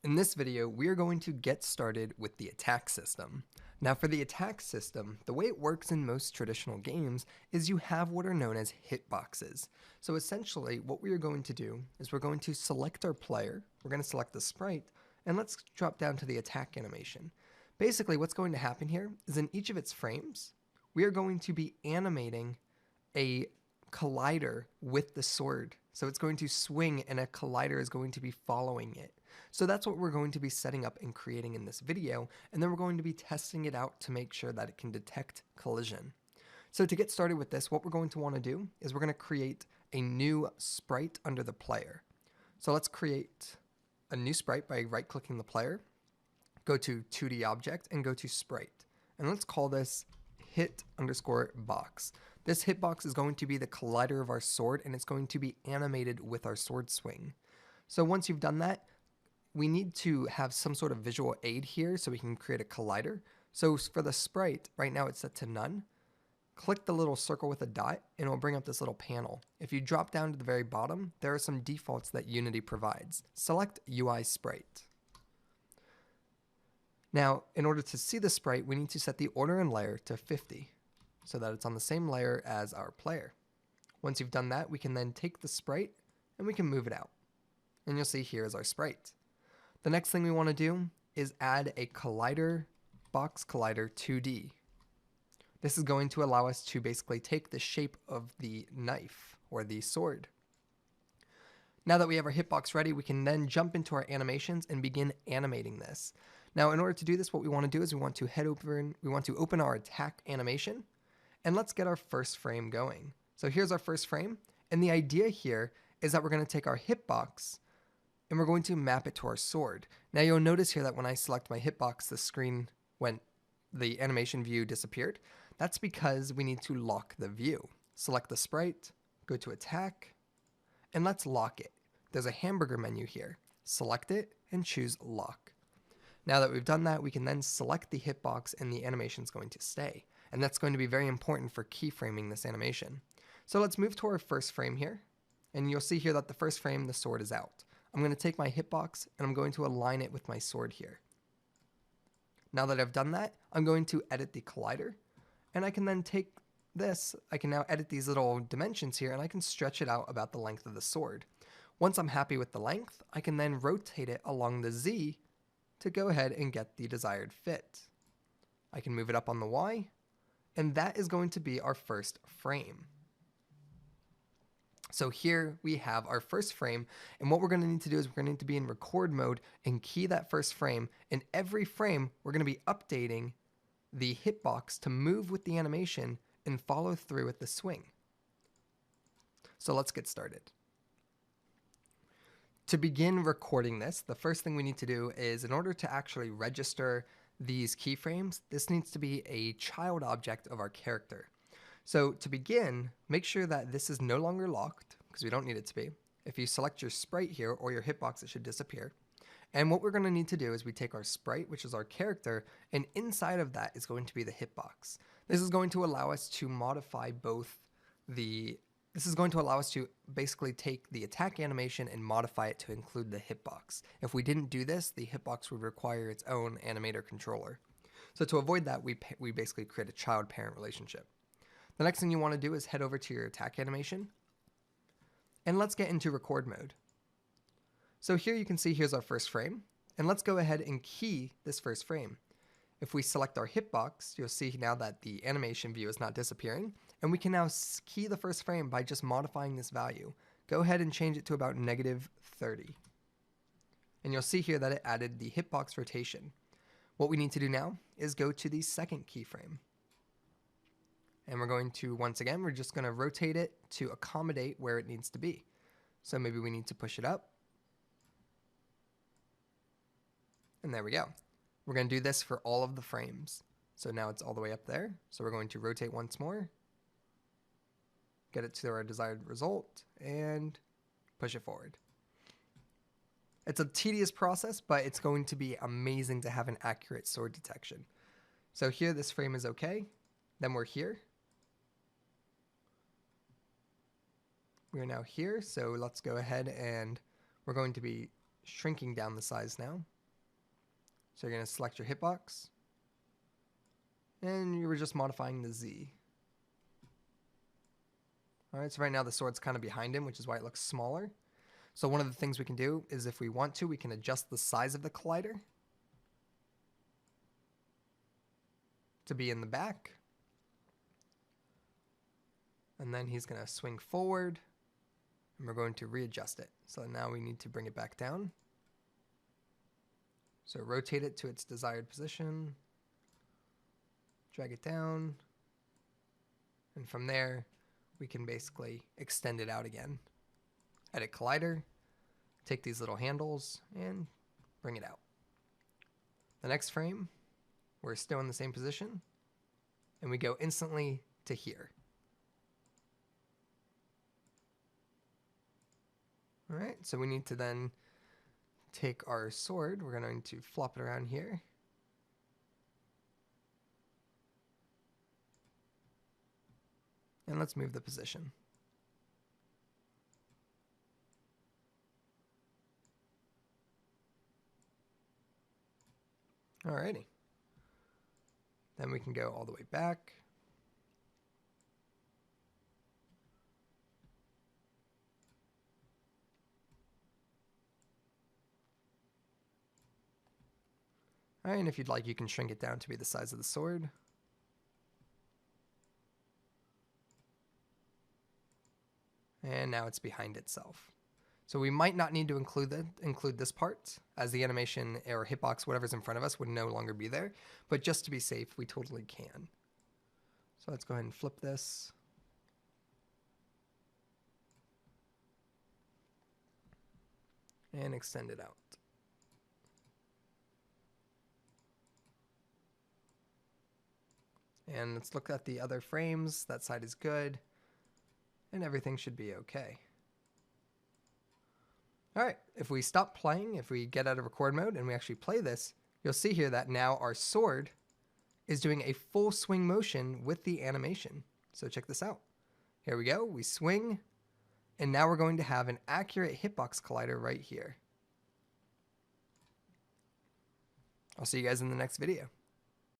In this video, we are going to get started with the attack system. Now for the attack system, the way it works in most traditional games is you have what are known as hitboxes. So essentially what we are going to do is we're going to select our player, we're going to select the sprite, and let's drop down to the attack animation. Basically what's going to happen here is in each of its frames, we are going to be animating a collider with the sword. So it's going to swing and a collider is going to be following it. So that's what we're going to be setting up and creating in this video, and then we're going to be testing it out to make sure that it can detect collision. So to get started with this, what we're going to want to do is we're going to create a new sprite under the player. So let's create a new sprite by right-clicking the player, go to 2D object, and go to sprite. And let's call this hit_box. This hitbox is going to be the collider of our sword, and it's going to be animated with our sword swing. So once you've done that, we need to have some sort of visual aid here so we can create a collider. So for the sprite, right now it's set to none. Click the little circle with a dot and it will bring up this little panel. If you drop down to the very bottom, there are some defaults that Unity provides. Select UI sprite. Now, in order to see the sprite, we need to set the order and layer to 50 so that it's on the same layer as our player. Once you've done that, we can then take the sprite and we can move it out. And you'll see here is our sprite. The next thing we want to do is add a collider, box collider 2D. This is going to allow us to basically take the shape of the knife or the sword. Now that we have our hitbox ready, we can then jump into our animations and begin animating this. Now, in order to do this, what we want to do is we want to open our attack animation, and let's get our first frame going. So here's our first frame, and the idea here is that we're going to take our hitbox and we're going to map it to our sword. Now you'll notice here that when I select my hitbox, the animation view disappeared. That's because we need to lock the view. Select the sprite, go to attack, and let's lock it. There's a hamburger menu here. Select it and choose lock. Now that we've done that, we can then select the hitbox and the animation is going to stay. And that's going to be very important for keyframing this animation. So let's move to our first frame here. And you'll see here that the first frame, the sword is out. I'm going to take my hitbox and I'm going to align it with my sword here. Now that I've done that, I'm going to edit the collider, and I can then take this, I can now edit these little dimensions here and I can stretch it out about the length of the sword. Once I'm happy with the length, I can then rotate it along the Z to go ahead and get the desired fit. I can move it up on the Y, and that is going to be our first frame. So here we have our first frame, and what we're going to need to do is we're going to need to be in record mode and key that first frame, and every frame we're going to be updating the hitbox to move with the animation and follow through with the swing. So let's get started. To begin recording this, the first thing we need to do is, in order to actually register these keyframes, this needs to be a child object of our character. So to begin, make sure that this is no longer locked, because we don't need it to be. If you select your sprite here or your hitbox, it should disappear. And what we're going to need to do is we take our sprite, which is our character, and inside of that is going to be the hitbox. This is going to allow us to modify this is going to allow us to basically take the attack animation and modify it to include the hitbox. If we didn't do this, the hitbox would require its own animator controller. So to avoid that, we basically create a child-parent relationship. The next thing you want to do is head over to your attack animation, and let's get into record mode. So here you can see here's our first frame, and let's go ahead and key this first frame. If we select our hitbox, you'll see now that the animation view is not disappearing, and we can now key the first frame by just modifying this value. Go ahead and change it to about -30. And you'll see here that it added the hitbox rotation. What we need to do now is go to the second keyframe. And we're going to, once again, we're just going to rotate it to accommodate where it needs to be. So maybe we need to push it up. And there we go. We're going to do this for all of the frames. So now it's all the way up there. So we're going to rotate once more, get it to our desired result, and push it forward. It's a tedious process, but it's going to be amazing to have an accurate sword detection. So here, this frame is okay. Then we're here. We are now here, so let's go ahead and we're going to be shrinking down the size now. So you're going to select your hitbox, and you were just modifying the Z. All right, so right now the sword's kind of behind him, which is why it looks smaller. So one of the things we can do is if we want to, we can adjust the size of the collider to be in the back. And then he's going to swing forward, and we're going to readjust it. So now we need to bring it back down. So rotate it to its desired position, drag it down, and from there, we can basically extend it out again. Edit collider, take these little handles, and bring it out. The next frame, we're still in the same position, and we go instantly to here. All right, so we need to then take our sword, we're going to flop it around here. And let's move the position. Alrighty. Then we can go all the way back. All right, and if you'd like, you can shrink it down to be the size of the sword. And now it's behind itself. So we might not need to include this part, as the animation or hitbox, whatever's in front of us, would no longer be there. But just to be safe, we totally can. So let's go ahead and flip this. And extend it out. And let's look at the other frames. That side is good. And everything should be okay. All right, if we stop playing, if we get out of record mode and we actually play this, you'll see here that now our sword is doing a full swing motion with the animation. So check this out. Here we go, we swing, and now we're going to have an accurate hitbox collider right here. I'll see you guys in the next video.